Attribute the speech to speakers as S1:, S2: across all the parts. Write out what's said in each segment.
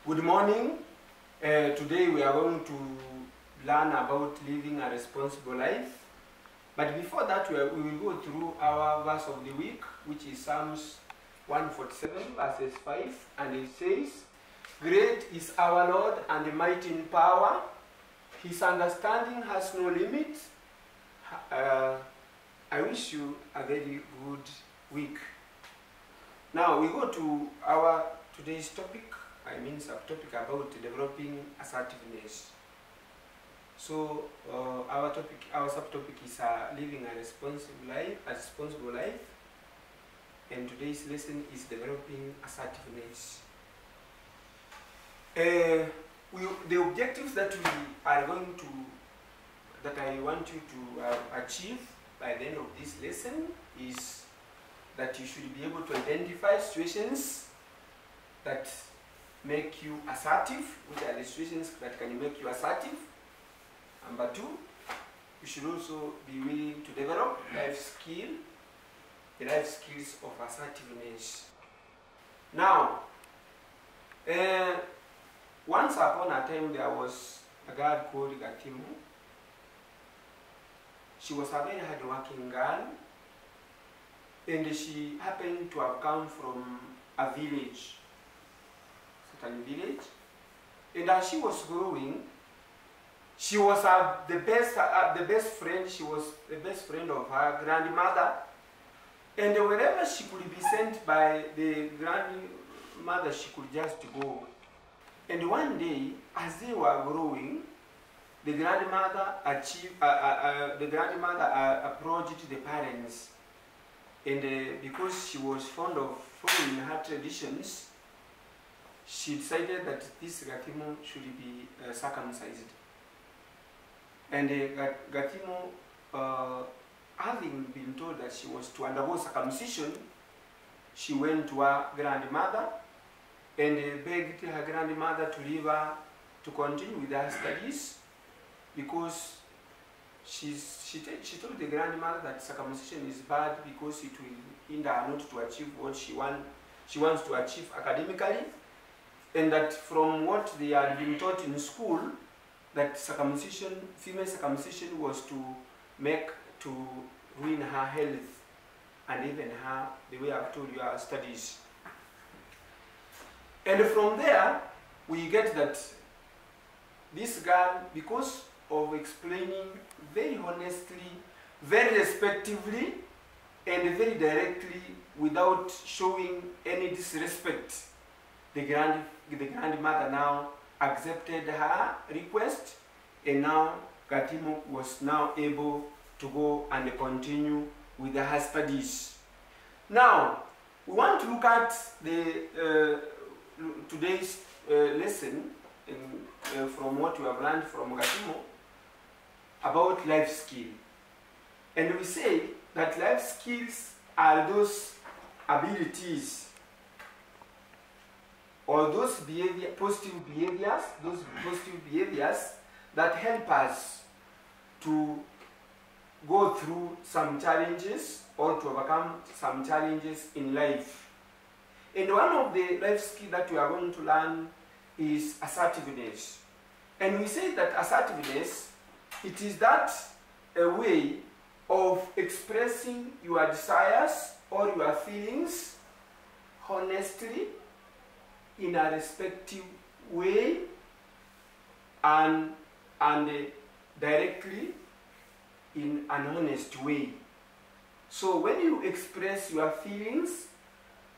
S1: Good morning. Today we are going to learn about living a responsible life. But before that, we will go through our verse of the week, which is Psalms 147 verses 5. And it says, "Great is our Lord and mighty in power. His understanding has no limit." I wish you a very good week. Now we go to our today's topic. Subtopic about developing assertiveness. So our subtopic is living a responsible life, and today's lesson is developing assertiveness. The objectives that I want you to achieve by the end of this lesson is that you should be able to identify situations that make you assertive, which are the situations that can make you assertive. Number two, you should also be willing to develop the life skills of assertiveness. Now, once upon a time there was a girl called Gatimu. She was a very hard-working girl, and she happened to have come from a village. Village, and as she was growing, she was the best friend. She was the best friend of her grandmother, and wherever she could be sent by the grandmother, she could just go. And one day, as they were growing, the grandmother approached the parents, and because she was fond of following her traditions, she decided that this Gatimu should be circumcised. And Gatimu, having been told that she was to undergo circumcision, she went to her grandmother and begged her grandmother to leave her to continue with her studies, because she told the grandmother that circumcision is bad because it will hinder her not to achieve what she wants to achieve academically. And that from what they had been taught in school, that female circumcision was to ruin her health and even the way I've told you, her studies. And from there, we get that this girl, because of explaining very honestly, very respectively, and very directly, without showing any disrespect, the grandmother now accepted her request, and now Gatimu was now able to go and continue with her studies. Now, we want to look at the today's lesson from what we have learned from Gatimu about life skill. And we say that life skills are those abilities or those positive behaviors that help us to go through some challenges or to overcome some challenges in life. And one of the life skills that we are going to learn is assertiveness. And we say that assertiveness, it is that a way of expressing your desires or your feelings honestly, in a respective way, and directly in an honest way. So when you express your feelings,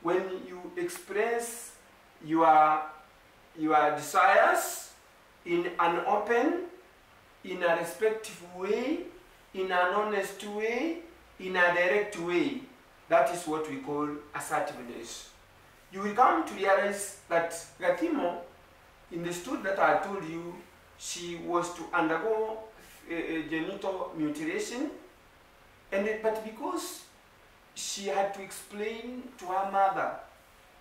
S1: when you express your desires in an open, in a respectful way, in an honest way, in a direct way, that is what we call assertiveness. You will come to realize that Gatimu, in the story that I told you, she was to undergo genital mutilation, but because she had to explain to her mother,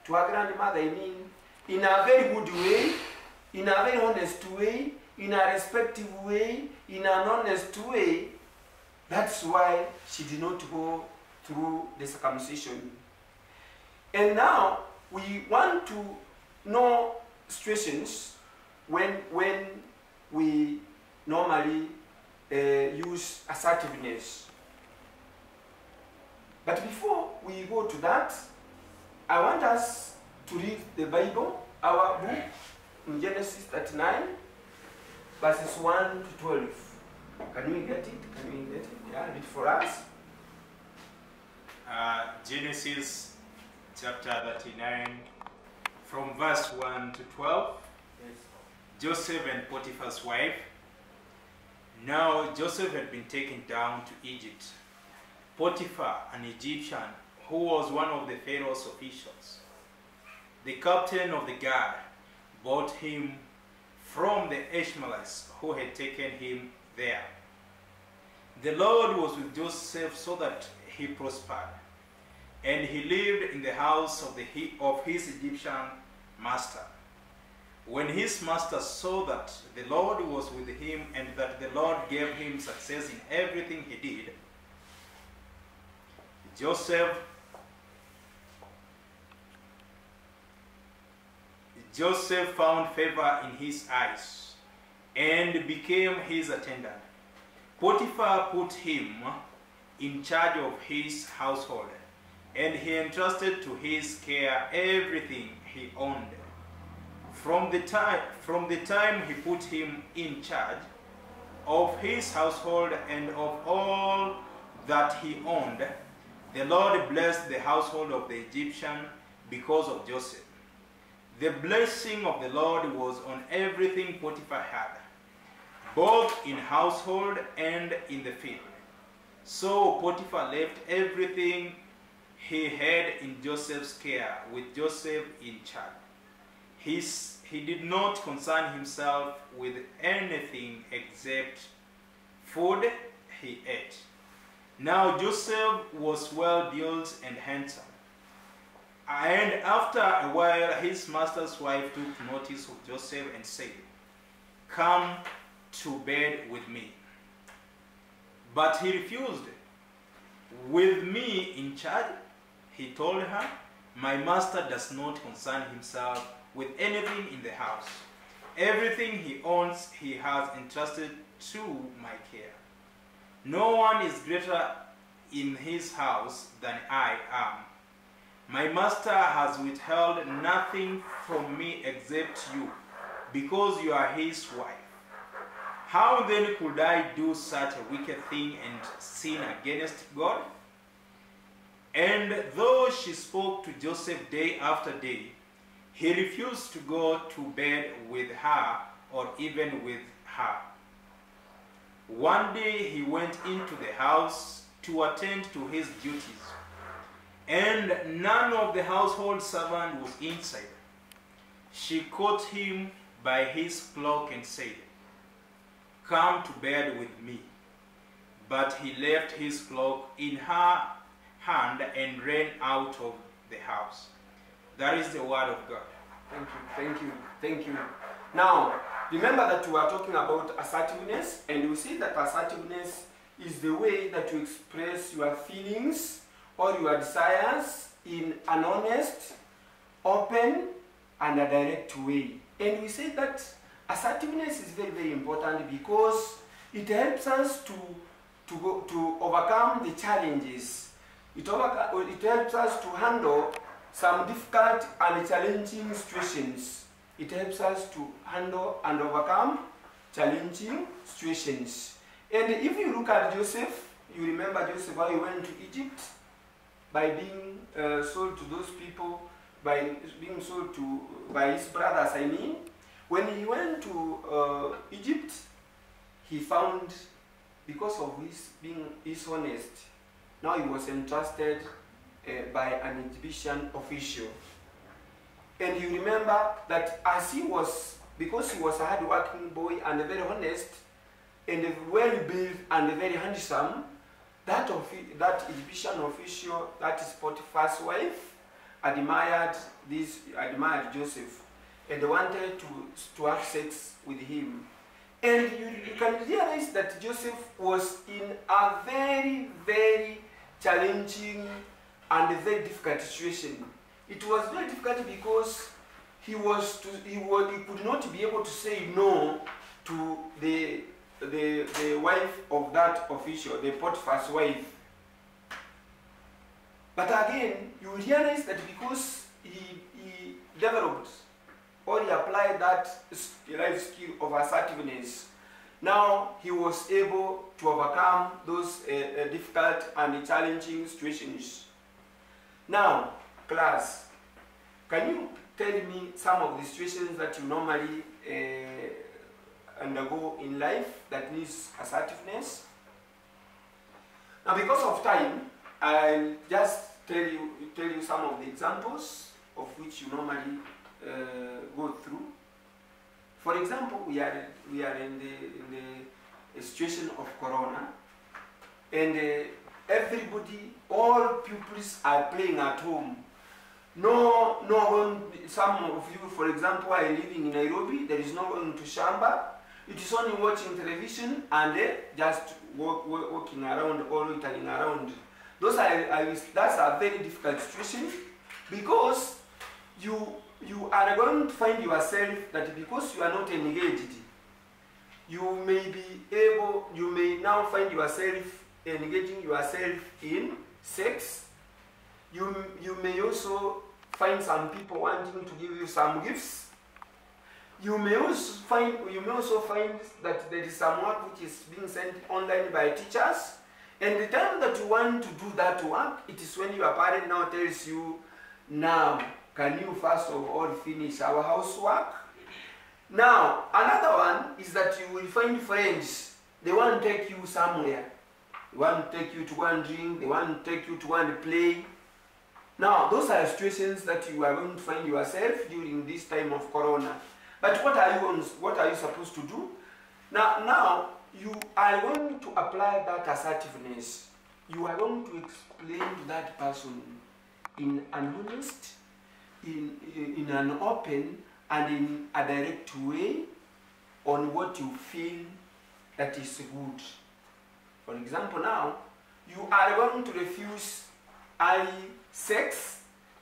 S1: to her grandmother, in a very good way, in a very honest way, in a respectful way, in an honest way, that's why she did not go through the circumcision. And now we want to know situations when we normally use assertiveness. But before we go to that, I want us to read the Bible, our book, in Genesis 39, verses 1 to 12. Can we get it? Can we get it? Yeah, read for us.
S2: Genesis chapter 39, from verse 1 to 12.
S1: Yes.
S2: Joseph and Potiphar's wife. Now Joseph had been taken down to Egypt. Potiphar, an Egyptian, who was one of the Pharaoh's officials, the captain of the guard, bought him from the Ishmaelites who had taken him there. The Lord was with Joseph so that he prospered, and he lived in the house of his Egyptian master. When his master saw that the Lord was with him and that the Lord gave him success in everything he did, Joseph found favor in his eyes and became his attendant. Potiphar put him in charge of his household, and he entrusted to his care everything he owned. From the time he put him in charge of his household and of all that he owned, the Lord blessed the household of the Egyptian because of Joseph. The blessing of the Lord was on everything Potiphar had, both in household and in the field. So Potiphar left everything he had in Joseph's care with Joseph in charge. He did not concern himself with anything except food he ate. Now Joseph was well built and handsome. And after a while his master's wife took notice of Joseph and said, "Come to bed with me." But he refused. "With me in charge," he told her, "my master does not concern himself with anything in the house. Everything he owns he has entrusted to my care. No one is greater in his house than I am. My master has withheld nothing from me except you, because you are his wife. How then could I do such a wicked thing and sin against God?" And though she spoke to Joseph day after day, he refused to go to bed with her or even with her. One day he went into the house to attend to his duties, and none of the household servant was inside. She caught him by his cloak and said, "Come to bed with me." But he left his cloak in her hand and ran out of the house. That is the word of God.
S1: Thank you, thank you, thank you. Now, remember that we are talking about assertiveness, and we see that assertiveness is the way that you express your feelings or your desires in an honest, open, and a direct way. And we say that assertiveness is very, very important because it helps us to overcome the challenges. It helps us to handle some difficult and challenging situations. It helps us to handle and overcome challenging situations. And if you look at Joseph, you remember Joseph, how he went to Egypt by being sold to those people, by being sold to by his brothers, I mean. When he went to Egypt, he found, because of his being dishonest, now he was entrusted by an Egyptian official. And you remember that as he was, because he was a hard-working boy and very honest and well-built and very handsome, that Egyptian official, that is Potiphar's wife, admired Joseph and wanted to have sex with him. And you can realize that Joseph was in a very, very challenging and a very difficult situation. It was very difficult because he could not be able to say no to the wife of that official, the Potiphar's wife. But again, you realize that because he developed or he applied that life skill of assertiveness, now he was able to overcome those difficult and challenging situations. Now, class, can you tell me some of the situations that you normally undergo in life that needs assertiveness? Now, because of time, I'll just tell you some of the examples of which you normally go through. For example, we are in the situation of Corona, and everybody, all pupils are playing at home. No one. Some of you, for example, are living in Nairobi. There is no one to Shamba. It is only watching television and just walking around or loitering around. That's a very difficult situation, because you are going to find yourself that because you are not engaged, you may now find yourself engaging yourself in sex. You may also find some people wanting to give you some gifts. You may also find that there is some work which is being sent online by teachers. And the time that you want to do that work, it is when your parent now tells you, now, can you first of all finish our housework? Now, another one is that you will find friends. They want to take you somewhere. They want to take you to go and drink. They want to take you to go and play. Now, those are situations that you are going to find yourself during this time of Corona. But what are you supposed to do? Now you are going to apply that assertiveness. You are going to explain to that person in an honest, in an open, and in a direct way on what you feel that is good. For example, now you are going to refuse early sex,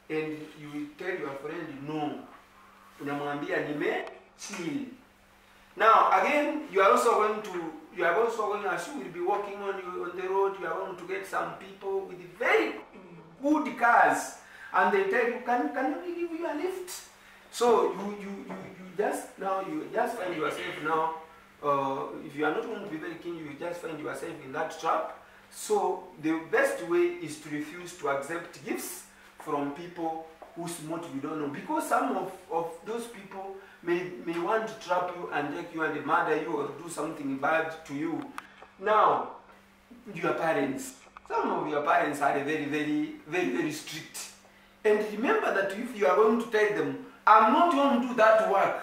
S1: and you will tell your friend no. Unamwambia chill. Now again, you are also going, as you will be walking on the road, you are going to get some people with very good cars, and they tell you, can we give you a lift? So you just find yourself now, if you are not going to be very keen, you just find yourself in that trap. So the best way is to refuse to accept gifts from people whose motive you don't know, because some of those people may want to trap you and take you and murder you or do something bad to you. Now, your parents, some of your parents are very, very, very, very strict. And remember that if you are going to tell them, I'm not going to do that work,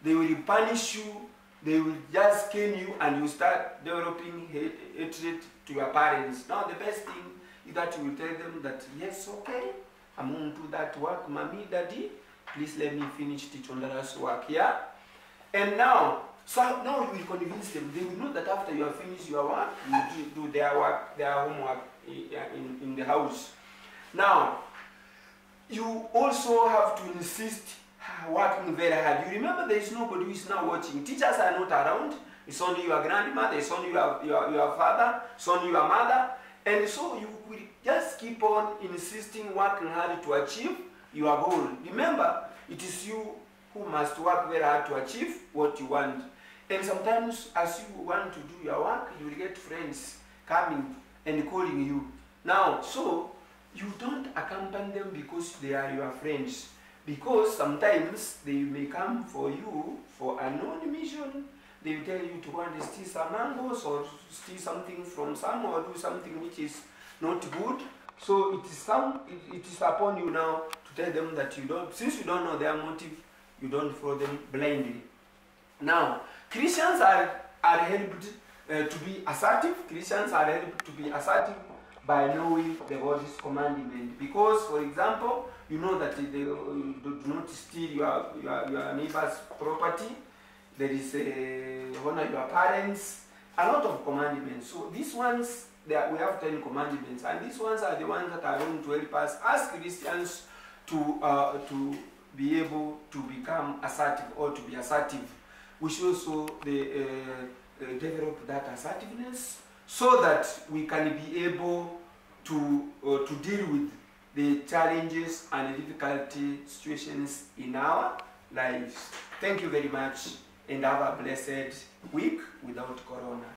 S1: they will punish you, they will just cane you, and you start developing hatred to your parents. Now, the best thing is that you will tell them that, yes, okay, I'm going to do that work, mommy, daddy, please let me finish Teach Ondara's work, yeah? And now you will convince them. They will know that after you have finished your work, you do their work, their homework in the house. Now, you also have to insist working very hard. You remember there is nobody who is now watching. Teachers are not around. It's only your grandmother, it's only your father, it's only your mother. And so you will just keep on insisting, working hard to achieve your goal. Remember, it is you who must work very hard to achieve what you want. And sometimes, as you want to do your work, you will get friends coming and calling you. Now, so you don't accompany them because they are your friends. Because sometimes they may come for you for a known mission. They will tell you to go and steal some mangoes or steal something from someone or do something which is not good. So it is upon you now to tell them that since you don't know their motive, you don't follow them blindly. Now, Christians are helped to be assertive. Christians are helped to be assertive by knowing the God's commandment. Because, for example, you know that they do not steal your neighbor's property. There is honor your parents, a lot of commandments. So these ones, we have 10 commandments, and these ones are the ones that are going to help us as Christians to be able to become assertive or to be assertive, we should also develop that assertiveness so that we can be able to deal with the challenges and difficulty situations in our lives. Thank you very much and have a blessed week without corona.